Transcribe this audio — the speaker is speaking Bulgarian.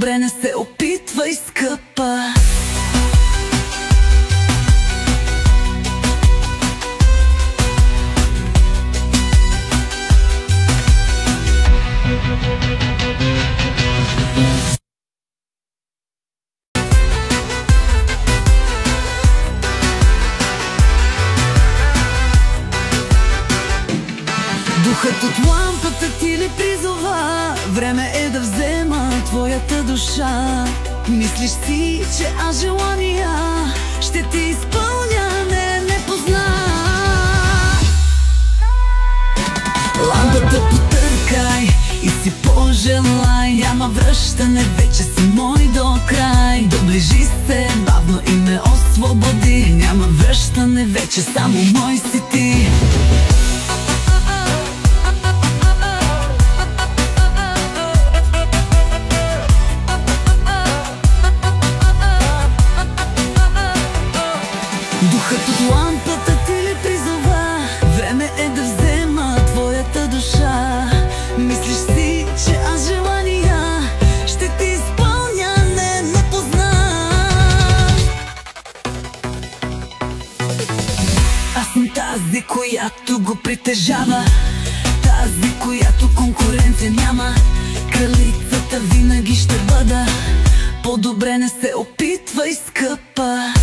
по-добре не се опитвай, скъпа. Духът от лампата ти ли призова? Време е да взема твоята душа. Мислиш си, че аз желания ще ти изпълня, не позна. Лампата потъркай и си пожелай. Няма връщане, вече си мой до край. Доближи се бавно и ме освободи. Няма връщане, вече само мой си ти. Духът от лампата ти ли призова? Време е да взема твоята душа. Мислиш си, че аз желания ще ти изпълня, не познах. Аз съм тази, която го притежава, тази, която конкуренция няма. Кралицата винаги ще бъда. По-добре не се опитвай, скъпа.